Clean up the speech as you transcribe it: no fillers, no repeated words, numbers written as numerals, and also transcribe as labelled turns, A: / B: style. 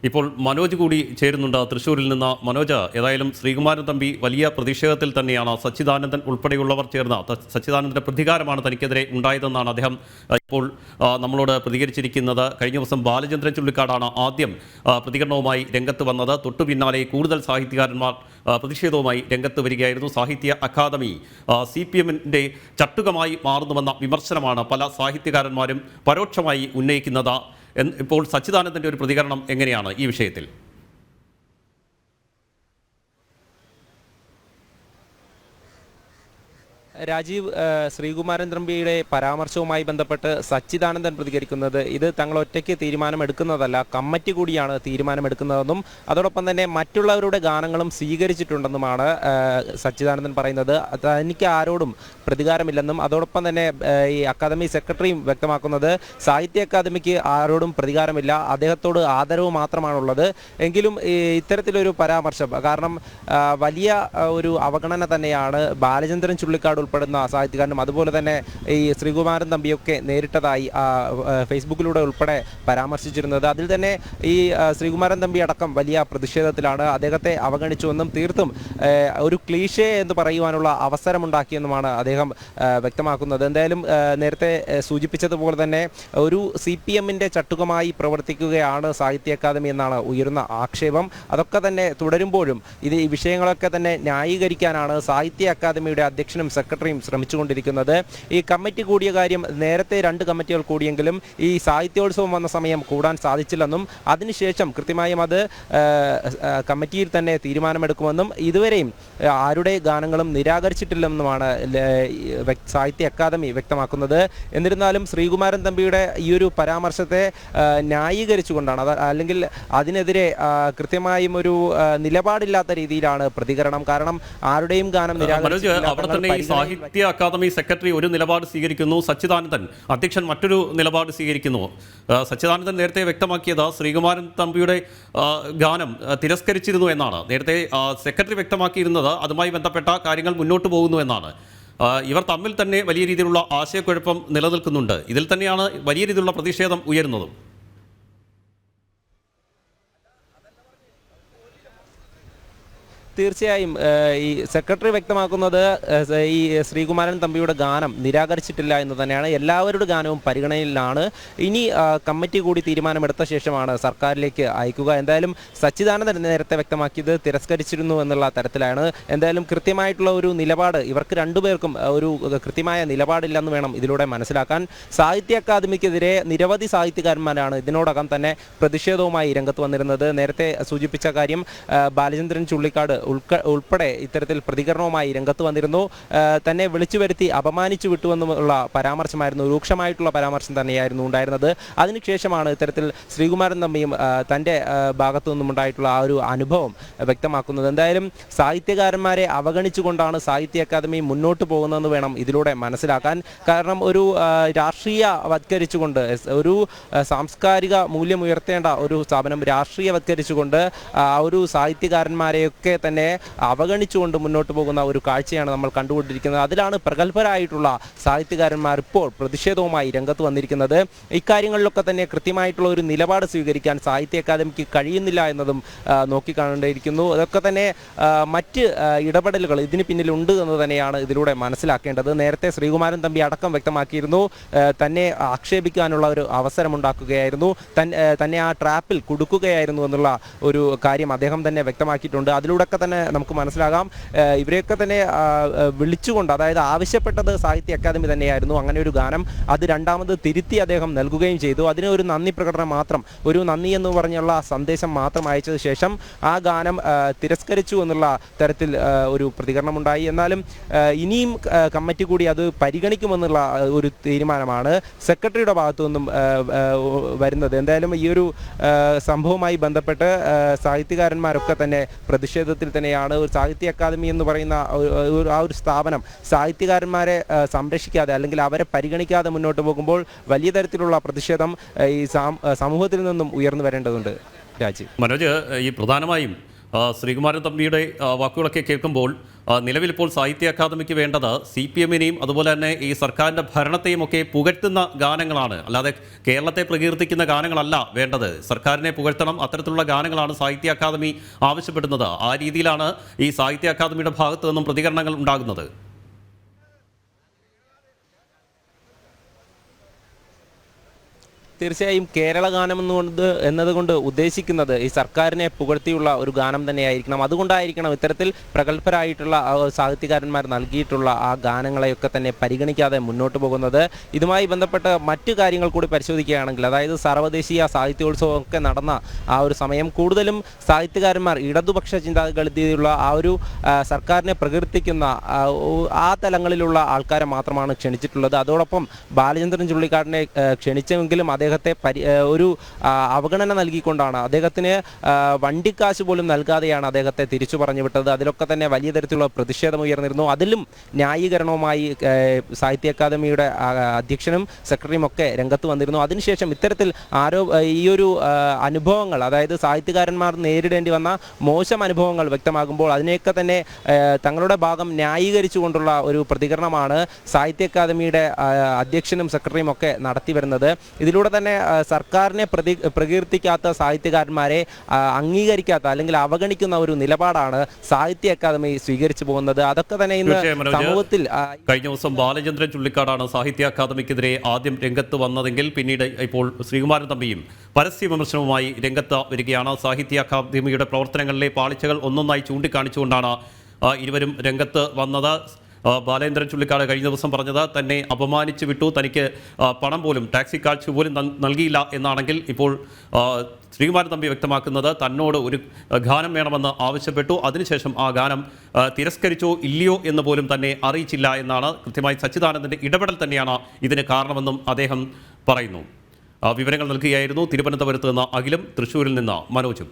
A: ഇപ്പോൾ മനോജ് കൂടി ചേരുന്നുണ്ട് തൃശ്ശൂരിൽ നിന്ന്. മനോജ്, ഏതായാലും ശ്രീകുമാരൻ തമ്പി വലിയ പ്രതിഷേധത്തിൽ തന്നെയാണ്. സച്ചിദാനന്ദൻ ഉൾപ്പെടെയുള്ളവർ ചേർന്ന സച്ചിദാനന്ദന്റെ പ്രതികാരമാണ് തനിക്കെതിരെ ഉണ്ടായതെന്നാണ് അദ്ദേഹം ഇപ്പോൾ നമ്മളോട് പ്രതികരിച്ചിരിക്കുന്നത്. കഴിഞ്ഞ ദിവസം ബാലചന്ദ്രൻ ചുള്ളിക്കാടാണ് ആദ്യം പ്രതികരണവുമായി രംഗത്ത് വന്നത്. തൊട്ടു പിന്നാലെ കൂടുതൽ സാഹിത്യകാരന്മാർ പ്രതിഷേധവുമായി രംഗത്ത് വരികയായിരുന്നു. സാഹിത്യ അക്കാദമി CPM-ന്റെ ചട്ടുകമായി മാറുന്നുവെന്ന വിമർശനമാണ് പല സാഹിത്യകാരന്മാരും പരോക്ഷമായി ഉന്നയിക്കുന്നത്. ഇപ്പോൾ സച്ചിദാനന്ദന്റെ ഒരു പ്രതികരണം എങ്ങനെയാണ് ഈ വിഷയത്തിൽ?
B: രാജീവ്, ശ്രീകുമാരൻ തമ്പിയുടെ പരാമർശവുമായി ബന്ധപ്പെട്ട് സച്ചിദാനന്ദൻ പ്രതികരിക്കുന്നത് ഇത് തങ്ങൾ ഒറ്റയ്ക്ക് തീരുമാനമെടുക്കുന്നതല്ല, കമ്മിറ്റി കൂടിയാണ് തീരുമാനമെടുക്കുന്നതെന്നും അതോടൊപ്പം തന്നെ മറ്റുള്ളവരുടെ ഗാനങ്ങളും സ്വീകരിച്ചിട്ടുണ്ടെന്നുമാണ് സച്ചിദാനന്ദൻ പറയുന്നത്. തനിക്ക് ആരോടും പ്രതികാരമില്ലെന്നും അതോടൊപ്പം തന്നെ ഈ അക്കാദമി സെക്രട്ടറിയും വ്യക്തമാക്കുന്നത് സാഹിത്യ അക്കാദമിക്ക് ആരോടും പ്രതികാരമില്ല, അദ്ദേഹത്തോട് ആദരവ് മാത്രമാണുള്ളത്. എങ്കിലും ഇത്തരത്തിലൊരു പരാമർശം കാരണം വലിയ ഒരു അവഗണന തന്നെയാണ് ബാലചന്ദ്രൻ ചുള്ളിക്കാട് ഉൾപ്പെടുന്ന സാഹിത്യകാരനും അതുപോലെ തന്നെ ഈ ശ്രീകുമാരൻ തമ്പിയൊക്കെ നേരിട്ടതായി ഫേസ്ബുക്കിലൂടെ ഉൾപ്പെടെ പരാമർശിച്ചിരുന്നത്. അതിൽ തന്നെ ഈ ശ്രീകുമാരൻ തമ്പി അടക്കം വലിയ പ്രതിഷേധത്തിലാണ്. അദ്ദേഹത്തെ അവഗണിച്ചുവെന്നും തീർത്തും ഒരു ക്ലീഷേ എന്ന് പറയുവാനുള്ള അവസരമുണ്ടാക്കിയെന്നുമാണ് അദ്ദേഹം വ്യക്തമാക്കുന്നത്. എന്തായാലും നേരത്തെ സൂചിപ്പിച്ചതുപോലെ തന്നെ ഒരു CPM-ന്റെ ചട്ടുകമായി പ്രവർത്തിക്കുകയാണ് സാഹിത്യ അക്കാദമി എന്നാണ് ഉയരുന്ന ആക്ഷേപം. അതൊക്കെ തന്നെ തുടരുമ്പോഴും ഈ വിഷയങ്ങളൊക്കെ തന്നെ ന്യായീകരിക്കാനാണ് സാഹിത്യ അക്കാദമിയുടെ അധ്യക്ഷനും സെക്രട്ടറിയും ശ്രമിച്ചുകൊണ്ടിരിക്കുന്നത്. ഈ കമ്മിറ്റി കൂടിയ കാര്യം നേരത്തെ 2 കമ്മിറ്റികൾ കൂടിയെങ്കിലും ഈ സാഹിത്യോത്സവം വന്ന സമയം കൂടാൻ സാധിച്ചില്ലെന്നും അതിനുശേഷം കൃത്യമായും അത് കമ്മിറ്റിയിൽ തന്നെ തീരുമാനമെടുക്കുമെന്നും ഇതുവരെയും ആരുടെ ഗാനങ്ങളും നിരാകരിച്ചിട്ടില്ലെന്നുമാണ് സാഹിത്യ അക്കാദമി വ്യക്തമാക്കുന്നത്. എന്നിരുന്നാലും ശ്രീകുമാരൻ തമ്പിയുടെ ഈ ഒരു പരാമർശത്തെ ന്യായീകരിച്ചുകൊണ്ടാണ് അല്ലെങ്കിൽ അതിനെതിരെ കൃത്യമായും ഒരു നിലപാടില്ലാത്ത രീതിയിലാണ് പ്രതികരണം. കാരണം ആരുടെയും ഗാനം
A: സാഹിത്യ അക്കാദമി സെക്രട്ടറി ഒരു നിലപാട് സ്വീകരിക്കുന്നു, സച്ചിദാനന്ദൻ അധ്യക്ഷൻ മറ്റൊരു നിലപാട് സ്വീകരിക്കുന്നു. സച്ചിദാനന്ദൻ നേരത്തെ വ്യക്തമാക്കിയത് ശ്രീകുമാരൻ തമ്പിയുടെ ഗാനം തിരസ്കരിച്ചിരുന്നു എന്നാണ്. നേരത്തെ സെക്രട്ടറി വ്യക്തമാക്കിയിരുന്നത് അതുമായി ബന്ധപ്പെട്ട കാര്യങ്ങൾ മുന്നോട്ട് പോകുന്നു എന്നാണ്. ഇവർ തമ്മിൽ തന്നെ വലിയ രീതിയിലുള്ള ആശയക്കുഴപ്പം നിലനിൽക്കുന്നുണ്ട്. ഇതിൽ തന്നെയാണ് വലിയ രീതിയിലുള്ള പ്രതിഷേധം ഉയരുന്നതും.
B: തീർച്ചയായും ഈ സെക്രട്ടറി വ്യക്തമാക്കുന്നത് ഈ ശ്രീകുമാരൻ തമ്പിയുടെ ഗാനം നിരാകരിച്ചിട്ടില്ല എന്ന് തന്നെയാണ്. എല്ലാവരുടെ ഗാനവും പരിഗണനയിലാണ്. ഇനി കമ്മിറ്റി കൂടി തീരുമാനമെടുത്ത ശേഷമാണ് സർക്കാരിലേക്ക് അയക്കുക. എന്തായാലും സച്ചിദാനന്ദൻ നേരത്തെ വ്യക്തമാക്കിയത് തിരസ്കരിച്ചിരുന്നു എന്നുള്ള തരത്തിലാണ്. എന്തായാലും കൃത്യമായിട്ടുള്ള ഒരു നിലപാട് ഇവർക്ക് രണ്ടുപേർക്കും ഒരു കൃത്യമായ നിലപാടില്ലെന്ന് വേണം ഇതിലൂടെ മനസ്സിലാക്കാൻ. സാഹിത്യ അക്കാദമിക്കെതിരെ നിരവധി സാഹിത്യകാരന്മാരാണ് ഇതിനോടകം തന്നെ പ്രതിഷേധവുമായി രംഗത്ത് വന്നിരുന്നത്. നേരത്തെ സൂചിപ്പിച്ച കാര്യം ബാലചന്ദ്രൻ ചുള്ളിക്കാട് ഉൾപ്പെടെ ഇത്തരത്തിൽ പ്രതികരണവുമായി രംഗത്ത് വന്നിരുന്നു. തന്നെ വിളിച്ചു വരുത്തി അപമാനിച്ചു വിട്ടുവെന്നുള്ള പരാമർശമായിരുന്നു, രൂക്ഷമായിട്ടുള്ള പരാമർശം തന്നെയായിരുന്നു ഉണ്ടായിരുന്നത്. അതിനുശേഷമാണ് ഇത്തരത്തിൽ ശ്രീകുമാരൻ തമ്പിയും തൻ്റെ ഭാഗത്തു നിന്നുമുണ്ടായിട്ടുള്ള ആ ഒരു അനുഭവം വ്യക്തമാക്കുന്നത്. എന്തായാലും സാഹിത്യകാരന്മാരെ അവഗണിച്ചുകൊണ്ടാണ് സാഹിത്യ അക്കാദമി മുന്നോട്ട് പോകുന്നതെന്ന് വേണം ഇതിലൂടെ മനസ്സിലാക്കാൻ. കാരണം ഒരു രാഷ്ട്രീയവത്കരിച്ചുകൊണ്ട് ഒരു സാംസ്കാരിക മൂല്യം ഉയർത്തേണ്ട ഒരു സ്ഥാപനം രാഷ്ട്രീയവത്കരിച്ചുകൊണ്ട് ഒരു സാഹിത്യകാരന്മാരെയൊക്കെ തന്നെ അവഗണിച്ചുകൊണ്ട് മുന്നോട്ട് പോകുന്ന ഒരു കാഴ്ചയാണ് നമ്മൾ കണ്ടുകൊണ്ടിരിക്കുന്നത്. അതിലാണ് പ്രഗത്ഭരായിട്ടുള്ള സാഹിത്യകാരന്മാർ ഇപ്പോൾ പ്രതിഷേധവുമായി രംഗത്ത് വന്നിരിക്കുന്നത്. ഇക്കാര്യങ്ങളിലൊക്കെ തന്നെ കൃത്യമായിട്ടുള്ള ഒരു നിലപാട് സ്വീകരിക്കാൻ സാഹിത്യ അക്കാദമിക്ക് കഴിയുന്നില്ല എന്നതും നോക്കിക്കാണേണ്ടിയിരിക്കുന്നു. അതൊക്കെ തന്നെ മറ്റ് ഇടപെടലുകൾ ഇതിന് പിന്നിലുണ്ട് എന്ന് തന്നെയാണ് ഇതിലൂടെ മനസ്സിലാക്കേണ്ടത്. നേരത്തെ ശ്രീകുമാരൻ തമ്പി അടക്കം വ്യക്തമാക്കിയിരുന്നു തന്നെ ആക്ഷേപിക്കാനുള്ള ഒരു അവസരമുണ്ടാക്കുകയായിരുന്നു, തന്നെ ആ ട്രാപ്പിൽ കുടുക്കുകയായിരുന്നു എന്നുള്ള ഒരു കാര്യം അദ്ദേഹം തന്നെ വ്യക്തമാക്കിയിട്ടുണ്ട്. അതിലൂടെയൊക്കെ തന്നെ നമുക്ക് മനസ്സിലാകാം ഇവരെയൊക്കെ തന്നെ വിളിച്ചുകൊണ്ട്, അതായത് ആവശ്യപ്പെട്ടത് സാഹിത്യ അക്കാദമി തന്നെയായിരുന്നു അങ്ങനെ ഒരു ഗാനം. അത് രണ്ടാമത് തിരുത്തി അദ്ദേഹം നൽകുകയും ചെയ്തു. അതിന് ഒരു നന്ദി പ്രകടനം മാത്രം, ഒരു നന്ദി എന്ന് പറഞ്ഞുള്ള സന്ദേശം മാത്രം അയച്ചത് ശേഷം ആ ഗാനം തിരസ്കരിച്ചു എന്നുള്ള തരത്തിൽ ഒരു പ്രതികരണമുണ്ടായി. എന്നാലും ഇനിയും കമ്മിറ്റി കൂടി അത് പരിഗണിക്കുമെന്നുള്ള ഒരു തീരുമാനമാണ് സെക്രട്ടറിയുടെ ഭാഗത്തു നിന്നും വരുന്നത്. എന്തായാലും ഈ ഒരു സംഭവവുമായി ബന്ധപ്പെട്ട് സാഹിത്യകാരന്മാരൊക്കെ തന്നെ പ്രതിഷേധത്തിൽ തന്നെയാണ്. ഒരു സാഹിത്യ അക്കാദമി എന്ന് പറയുന്ന ആ ഒരു സ്ഥാപനം സാഹിത്യകാരന്മാരെ സംരക്ഷിക്കാതെ അല്ലെങ്കിൽ അവരെ പരിഗണിക്കാതെ മുന്നോട്ട് പോകുമ്പോൾ വലിയ തരത്തിലുള്ള പ്രതിഷേധം ഈ സമൂഹത്തിൽ നിന്നും ഉയർന്നു വരേണ്ടതുണ്ട്. രാജീവ്,
A: മനോജ്, ഈ പ്രധാനമായും ശ്രീകുമാരൻ തമ്പിയുടെ വാക്കുകളൊക്കെ കേൾക്കുമ്പോൾ നിലവിലിപ്പോൾ സാഹിത്യ അക്കാദമിക്ക് വേണ്ടത് CPM-നെയും അതുപോലെ തന്നെ ഈ സർക്കാരിൻ്റെ ഭരണത്തെയും ഒക്കെ പുകഴ്ത്തുന്ന ഗാനങ്ങളാണ്. അല്ലാതെ കേരളത്തെ പ്രകീർത്തിക്കുന്ന ഗാനങ്ങളല്ല വേണ്ടത്. സർക്കാരിനെ പുകഴ്ത്തണം, അത്തരത്തിലുള്ള ഗാനങ്ങളാണ് സാഹിത്യ അക്കാദമി ആവശ്യപ്പെടുന്നത്. ആ രീതിയിലാണ് ഈ സാഹിത്യ അക്കാദമിയുടെ ഭാഗത്തു നിന്നും പ്രതികരണങ്ങൾ ഉണ്ടാകുന്നത്.
B: തീർച്ചയായും കേരള ഗാനം എന്നതുകൊണ്ട് ഉദ്ദേശിക്കുന്നത് ഈ സർക്കാരിനെ പുകഴ്ത്തിയുള്ള ഒരു ഗാനം തന്നെയായിരിക്കണം. അതുകൊണ്ടായിരിക്കണം ഇത്തരത്തിൽ പ്രഗത്ഭരായിട്ടുള്ള സാഹിത്യകാരന്മാർ നൽകിയിട്ടുള്ള ആ ഗാനങ്ങളെയൊക്കെ തന്നെ പരിഗണിക്കാതെ മുന്നോട്ട് പോകുന്നത്. ഇതുമായി ബന്ധപ്പെട്ട മറ്റു കാര്യങ്ങൾ കൂടി പരിശോധിക്കുകയാണെങ്കിൽ, അതായത് സർവ്വദേശീയ സാഹിത്യോത്സവം ഒക്കെ നടന്ന ആ ഒരു സമയം കൂടുതലും സാഹിത്യകാരന്മാർ ഇടതുപക്ഷ ചിന്താഗതിയുള്ള ആ ഒരു സർക്കാരിനെ പ്രകീർത്തിക്കുന്ന ആ തലങ്ങളിലുള്ള ആൾക്കാരെ മാത്രമാണ് ക്ഷണിച്ചിട്ടുള്ളത്. അതോടൊപ്പം ബാലചന്ദ്രൻ ചുള്ളിക്കാടിനെ ക്ഷണിച്ചെങ്കിലും അദ്ദേഹത്തെ ഒരു അവഗണന നൽകിക്കൊണ്ടാണ്, അദ്ദേഹത്തിന് വണ്ടിക്കാശ് പോലും നൽകാതെയാണ് അദ്ദേഹത്തെ തിരിച്ചു പറഞ്ഞു വിട്ടത്. അതിലൊക്കെ തന്നെ വലിയ തരത്തിലുള്ള പ്രതിഷേധം ഉയർന്നിരുന്നു. അതിലും ന്യായീകരണവുമായി സാഹിത്യ അക്കാദമിയുടെ അധ്യക്ഷനും സെക്രട്ടറിയും ഒക്കെ രംഗത്ത് വന്നിരുന്നു. അതിനുശേഷം ഇത്തരത്തിൽ ഈ ഒരു അനുഭവങ്ങൾ, അതായത് സാഹിത്യകാരന്മാർ നേരിടേണ്ടി വന്ന മോശം അനുഭവങ്ങൾ വ്യക്തമാകുമ്പോൾ അതിനെയൊക്കെ തന്നെ തങ്ങളുടെ ഭാഗം ന്യായീകരിച്ചുകൊണ്ടുള്ള ഒരു പ്രതികരണമാണ് സാഹിത്യ അക്കാദമിയുടെ അധ്യക്ഷനും സെക്രട്ടറിയും ഒക്കെ നടത്തി വരുന്നത്. ഇതിലൂടെ തന്നെ സർക്കാരിനെ പ്രകീർത്തിക്കാത്ത സാഹിത്യകാരന്മാരെ അംഗീകരിക്കാത്ത അല്ലെങ്കിൽ അവഗണിക്കുന്ന ഒരു നിലപാടാണ് സാഹിത്യ അക്കാദമി സ്വീകരിച്ചു പോകുന്നത്. അതൊക്കെ തന്നെ ഇന്ന് സമൂഹത്തിൽ
A: കഴിഞ്ഞ ദിവസം ബാലചന്ദ്രൻ ചുള്ളിക്കാടാണ് സാഹിത്യ അക്കാദമിക്കെതിരെ ആദ്യം രംഗത്ത് വന്നതെങ്കിൽ പിന്നീട് ഇപ്പോൾ ശ്രീകുമാരൻ തമ്പിയും പരസ്യ വിമർശനവുമായി രംഗത്ത് വരികയാണ്. സാഹിത്യ അക്കാദമിയുടെ പ്രവർത്തനങ്ങളിലെ പാളിച്ചകൾ ഒന്നൊന്നായി ചൂണ്ടിക്കാണിച്ചുകൊണ്ടാണ് ഇരുവരും രംഗത്ത് വന്നത്. ബാലേന്ദ്രൻ ചുള്ളിക്കാട് കഴിഞ്ഞ ദിവസം പറഞ്ഞത് തന്നെ അപമാനിച്ചു വിട്ടു, തനിക്ക് പണം പോലും ടാക്സി കാശ് പോലും നൽകിയില്ല എന്നാണെങ്കിൽ ഇപ്പോൾ ശ്രീകുമാരൻ തമ്പി വ്യക്തമാക്കുന്നത് തന്നോട് ഒരു ഗാനം വേണമെന്ന് ആവശ്യപ്പെട്ടു, അതിനുശേഷം ആ ഗാനം തിരസ്കരിച്ചോ ഇല്ലയോ എന്ന് പോലും തന്നെ അറിയിച്ചില്ല എന്നാണ്. കൃത്യമായി സച്ചിദാനന്ദൻ്റെ ഇടപെടൽ തന്നെയാണ് ഇതിന് കാരണമെന്നും അദ്ദേഹം പറയുന്നു. വിവരങ്ങൾ നൽകുകയായിരുന്നു തിരുവനന്തപുരത്ത് നിന്ന് അഖിലും, തൃശ്ശൂരിൽ നിന്ന് മനോജും.